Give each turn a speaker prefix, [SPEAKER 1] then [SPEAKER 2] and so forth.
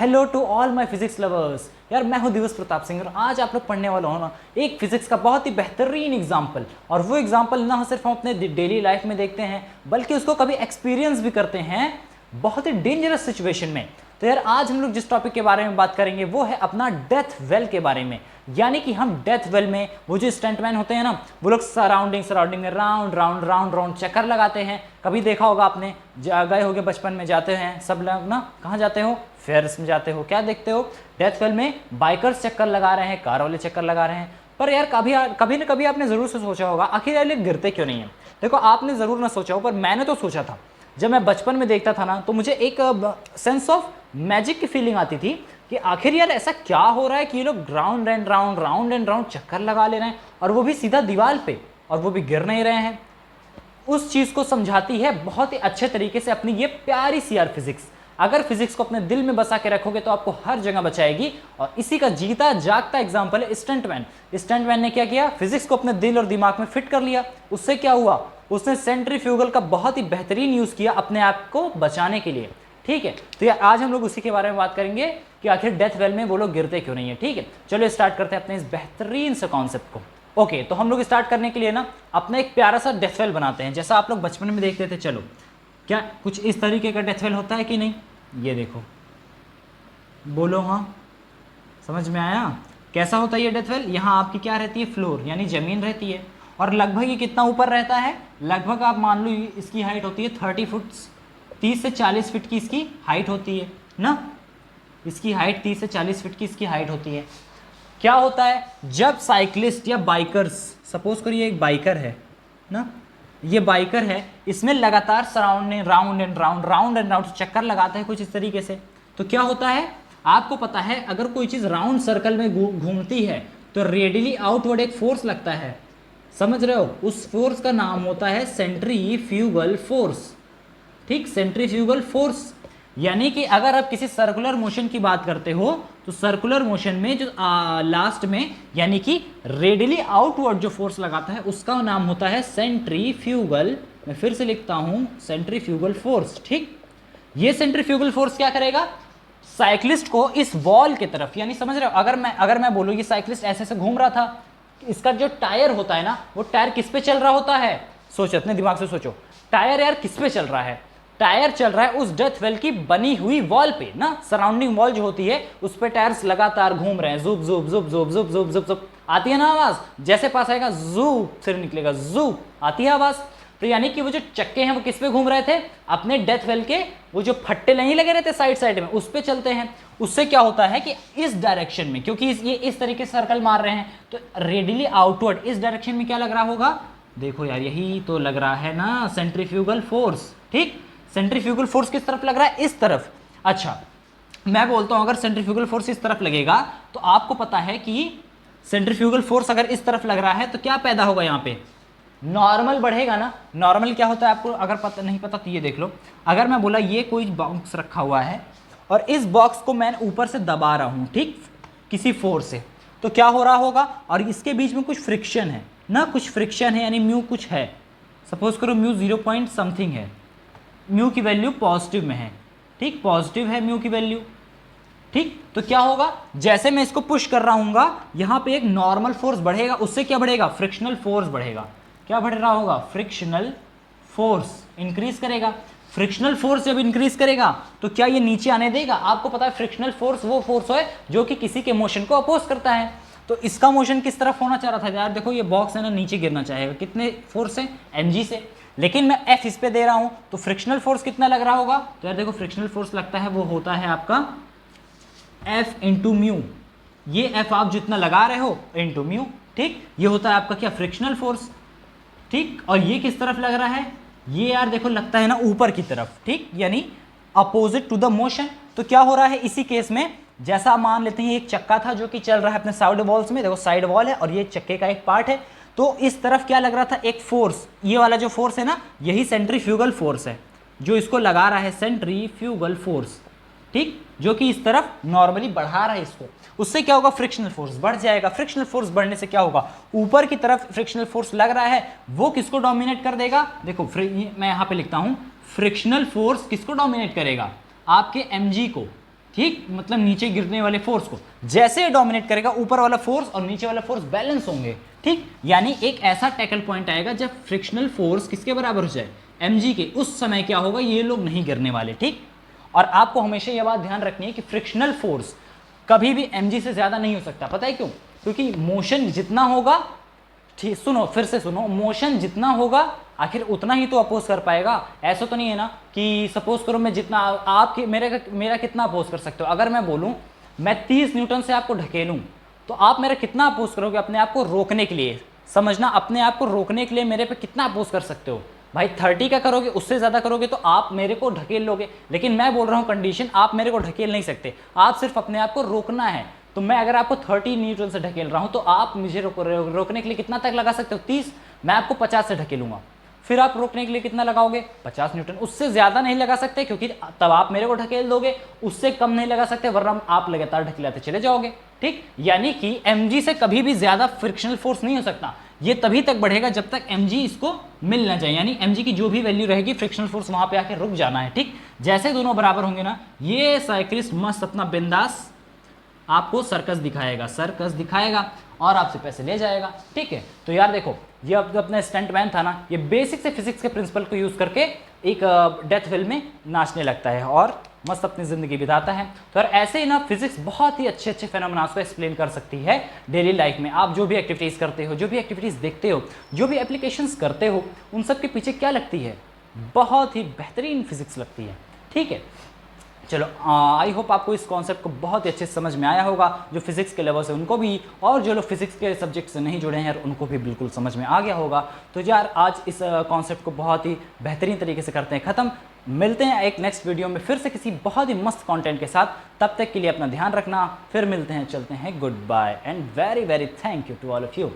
[SPEAKER 1] Hello to all my physics lovers. यार मैं हूं दिवस प्रताप सिंह और आज आप लोग पढ़ने वाला हो ना एक फिजिक्स का बहुत ही बेहतरीन एग्जाम्पल। और वो एग्जाम्पल ना सिर्फ हम अपने डेली लाइफ में देखते हैं बल्कि उसको कभी एक्सपीरियंस भी करते हैं बहुत ही डेंजरस सिचुएशन में। तो यार आज हम लोग जिस टॉपिक के बारे में बात करेंगे वो है अपना डेथ वेल के बारे में। यानी कि हम डेथ वेल में वो जो स्टंटमैन होते हैं ना वो लोग सराउंडिंग में राउंड राउंड राउंड राउंड चक्कर लगाते हैं। कभी देखा होगा आपने, गए होगे बचपन में, जाते हैं सब लोग ना, कहाँ जाते हो, फेयर्स में जाते हो, क्या देखते हो डेथ वेल में बाइकर्स चक्कर लगा रहे हैं, कार वाले चक्कर लगा रहे हैं। पर यार कभी ना कभी आपने जरूर से सोचा होगा आखिर यार ये गिरते क्यों नहीं है। देखो आपने जरूर ना सोचा हो पर मैंने तो सोचा था। जब मैं बचपन में देखता था ना तो मुझे एक सेंस ऑफ मैजिक की फीलिंग आती थी कि आखिर यार ऐसा क्या हो रहा है कि ये लोग राउंड एंड राउंड चक्कर लगा ले रहे हैं और वो भी सीधा दीवार पे, और वो भी गिर नहीं रहे हैं। उस चीज को समझाती है बहुत ही अच्छे तरीके से अपनी ये प्यारी सी यार फिजिक्स। अगर फिजिक्स को अपने दिल में बसा के रखोगे तो आपको हर जगह बचाएगी। और इसी का जीता जागता एग्जांपल है स्टंटमैन। स्टंटमैन ने क्या किया, फिजिक्स को अपने दिल और दिमाग में फिट कर लिया। उससे क्या हुआ, उसने सेंट्रीफ्यूगल का बहुत ही बेहतरीन यूज किया अपने आप को बचाने के लिए। ठीक है, तो यार आज हम लोग उसी के बारे में बात करेंगे कि आखिर डेथ वेल में वो लोग गिरते क्यों नहीं है। ठीक है, चलो स्टार्ट करते हैं अपने इस बेहतरीन से कॉन्सेप्ट को। ओके, तो हम लोग स्टार्ट करने के लिए ना अपना एक प्यारा सा डेथ वेल बनाते हैं जैसा आप लोग बचपन में देखते थे। चलो, क्या कुछ इस तरीके का डेथ वेल होता है कि नहीं, ये देखो, बोलो हाँ, समझ में आया कैसा होता है ये डेथ वेल। यहाँ आपकी क्या रहती है, फ्लोर यानी जमीन रहती है। और लगभग ये कितना ऊपर रहता है, लगभग आप मान लो इसकी हाइट होती है 30 फुट, 30 से 40 फीट की इसकी हाइट होती है ना। इसकी हाइट 30 से 40 फीट की इसकी हाइट होती है। क्या होता है जब साइकिलिस्ट या बाइकर्स, सपोज करिए एक बाइकर है ना, ये बाइकर है, इसमें लगातार सराउंडिंग राउंड एंड राउंड चक्कर लगाता है कुछ इस तरीके से। तो क्या होता है आपको पता है, अगर कोई चीज राउंड सर्कल में घूमती है तो रेडियली आउटवर्ड एक फोर्स लगता है, समझ रहे हो। उस फोर्स का नाम होता है सेंट्रीफ्यूगल फोर्स। ठीक, सेंट्रीफ्यूगल फोर्स। यानी कि अगर आप किसी सर्कुलर मोशन की बात करते हो तो सर्कुलर मोशन में जो लास्ट में यानी कि रेडियली आउटवर्ड जो फोर्स लगाता है उसका नाम होता है सेंट्रीफ्यूगल। मैं फिर से लिखता हूं, सेंट्रीफ्यूगल फोर्स। ठीक, ये सेंट्रीफ्यूगल फोर्स क्या करेगा, साइक्लिस्ट को इस वॉल की तरफ, यानी समझ रहे हो, अगर मैं बोलूं कि साइक्लिस्ट ऐसे से घूम रहा था, इसका जो टायर होता है ना वो टायर किस पे चल रहा होता है, सोचो, अपने दिमाग से सोचो, टायर यार किस पे चल रहा है, टायर चल रहा है उस डेथ वेल की बनी हुई वॉल पे ना। सराउंडिंग वॉल जो होती है उस पे टायर्स लगातार घूम रहे हैं, जुप जुप जुप जुप जुप जुप जुप जुप, आती है ना आवाज, जैसे पास आएगा जुप फिर निकलेगा जुप, आती है आवाज। तो यानी कि वो जो चक्के हैं वो किस पे घूम रहे थे, अपने डेथ वेल के वो जो फट्टे नहीं लगे रहते साइड साइड में उस पे चलते हैं। उससे क्या होता है कि इस डायरेक्शन में, क्योंकि ये इस तरीके से सर्कल मार रहे हैं तो रेडियली आउटवर्ड इस डायरेक्शन में क्या लग रहा होगा, देखो यार यही तो लग रहा है ना, सेंट्रीफ्यूगल फोर्स। ठीक, सेंट्रीफ्यूगल फोर्स किस तरफ लग रहा है, इस तरफ। अच्छा, मैं बोलता हूं अगर सेंट्रीफ्यूगल फोर्स इस तरफ लगेगा तो आपको पता है कि सेंट्रीफ्यूगल फोर्स अगर इस तरफ लग रहा है तो क्या पैदा होगा, यहाँ पे नॉर्मल बढ़ेगा ना। नॉर्मल क्या होता है आपको अगर पता नहीं पता तो ये देख लो। अगर मैं बोला ये कोई बॉक्स रखा हुआ है और इस बॉक्स को मैं ऊपर से दबा रहा हूं, ठीक, किसी फोर्स से, तो क्या हो रहा होगा, और इसके बीच में कुछ फ्रिक्शन है ना, कुछ फ्रिक्शन है यानी म्यू कुछ है, सपोज करो म्यू 0 पॉइंट समथिंग है, म्यू की वैल्यू पॉजिटिव में है। ठीक, पॉजिटिव है म्यू की वैल्यू। ठीक, तो क्या होगा, जैसे मैं इसको पुश कर रहा हूँ यहां पे एक नॉर्मल फोर्स बढ़ेगा, उससे क्या बढ़ेगा, फ्रिक्शनल फोर्स बढ़ेगा। क्या बढ़ रहा होगा, फ्रिक्शनल फोर्स इंक्रीज करेगा। फ्रिक्शनल फोर्स जब इंक्रीज करेगा तो क्या ये नीचे आने देगा, आपको पता है फ्रिक्शनल फोर्स वो फोर्स है जो कि किसी के मोशन को अपोज करता है। तो इसका मोशन किस तरफ होना चाह रहा था यार, देखो ये बॉक्स है ना नीचे गिरना चाहेगा, कितने फोर्स है, mg से, लेकिन मैं F इस पे दे रहा हूं तो फ्रिक्शनल फोर्स कितना लग रहा होगा, तो यार देखो फ्रिक्शनल फोर्स लगता है वो होता है आपका F इंटू म्यू। ये F आप जितना लगा रहे हो इंटू म्यू। ठीक, ये होता है आपका क्या, फ्रिक्शनल फोर्स। ठीक, और ये किस तरफ लग रहा है, ये यार देखो लगता है ना ऊपर की तरफ। ठीक, यानी अपोजिट टू द मोशन। तो क्या हो रहा है इसी केस में, जैसा मान लेते हैं एक चक्का था जो कि चल रहा है अपने साइड वॉल्स में, देखो साइड वॉल है और ये चक्के का एक पार्ट है, तो इस तरफ क्या लग रहा था, एक फोर्स, ये वाला जो फोर्स है ना यही सेंट्रीफ्यूगल फोर्स है जो इसको लगा रहा है, सेंट्रीफ्यूगल फोर्स। ठीक, जो कि इस तरफ नॉर्मली बढ़ा रहा है इसको, उससे क्या होगा, फ्रिक्शनल फोर्स बढ़ जाएगा। फ्रिक्शनल फोर्स बढ़ने से क्या होगा, ऊपर की तरफ फ्रिक्शनल फोर्स लग रहा है वो किसको डोमिनेट कर देगा, देखो मैं यहां पे लिखता हूं, फ्रिक्शनल फोर्स किसको डोमिनेट करेगा, आपके mg को। ठीक, मतलब नीचे गिरने वाले फोर्स को जैसे डोमिनेट करेगा, ऊपर वाला फोर्स और नीचे वाला फोर्स बैलेंस होंगे। ठीक, यानी एक ऐसा टैकल पॉइंट आएगा जब फ्रिक्शनल फोर्स किसके बराबर हो जाए, mg के, उस समय क्या होगा, ये लोग नहीं गिरने वाले। ठीक, और आपको हमेशा यह बात ध्यान रखनी है कि फ्रिक्शनल फोर्स कभी भी mg से ज्यादा नहीं हो सकता। पता है क्यों? क्योंकि मोशन जितना होगा, ठीक सुनो, फिर से सुनो, मोशन जितना होगा आखिर उतना ही तो अपोज कर पाएगा। ऐसा तो नहीं है ना कि सपोज करो मैं जितना आपके मेरा कितना अपोज कर सकते हो। अगर मैं बोलूं मैं 30 न्यूटन से आपको ढकेलूं तो आप मेरा कितना अपोज करोगे अपने आप को रोकने के लिए? समझना, अपने आप को रोकने के लिए मेरे पे कितना अपोज कर सकते हो भाई? 30 का करोगे, उससे ज्यादा करोगे तो आप मेरे को ढकेल लोगे। लेकिन मैं बोल रहा हूं कंडीशन, आप मेरे को ढकेल नहीं सकते, आप सिर्फ अपने आप को रोकना है। तो मैं अगर आपको 30 न्यूटन से ढकेल रहा हूं तो आप मुझे रोकने के लिए कितना तक लगा सकते हो? 30। मैं आपको 50 से ढकेलूंगा, फिर आप रोकने के लिए कितना लगाओगे? 50 न्यूटन। उससे ज्यादा नहीं लगा सकते क्योंकि तब आप मेरे को ढकेल दोगे, उससे कम नहीं लगा सकते वरना आप लगातार ढकेलाते चले जाओगे। ठीक, यानी कि mg से कभी भी ज्यादा फ्रिक्शनल फोर्स नहीं हो सकता। ये तभी तक बढ़ेगा जब तक mg इसको मिल ना जाए, यानी mg की जो भी वैल्यू रहेगी फ्रिक्शनल फोर्स वहां पे आके रुक जाना है। ठीक, जैसे दोनों बराबर होंगे ना, ये साइकिलिस्ट मस्त अपना बिंदास आपको सर्कस दिखाएगा और आपसे पैसे ले जाएगा। ठीक है, तो यार देखो, ये अब अपना स्टंटमैन था ना, ये बेसिक से फिजिक्स के प्रिंसिपल को यूज करके एक डेथ फिल्म में नाचने लगता है और मस्त अपनी जिंदगी बिताता है। तो यार ऐसे ही ना फिजिक्स बहुत ही अच्छे अच्छे फेनोमेनास को एक्सप्लेन कर सकती है डेली लाइफ में। आप जो भी एक्टिविटीज करते हो, जो भी एक्टिविटीज देखते हो, जो भी एप्लीकेशंस करते हो, उन सब के पीछे क्या लगती है? बहुत ही बेहतरीन फिजिक्स लगती है। ठीक है, चलो, आई होप आपको इस कॉन्सेप्ट को बहुत ही अच्छे से समझ में आया होगा। जो फिजिक्स के लेवल से उनको भी, और जो लोग फिजिक्स के सब्जेक्ट से नहीं जुड़े हैं यार, उनको भी बिल्कुल समझ में आ गया होगा। तो यार आज इस कॉन्सेप्ट को बहुत ही बेहतरीन तरीके से करते हैं ख़त्म। मिलते हैं एक नेक्स्ट वीडियो में फिर से किसी बहुत ही मस्त कंटेंट के साथ। तब तक के लिए अपना ध्यान रखना, फिर मिलते हैं, चलते हैं, good bye and very very thank you to all of you.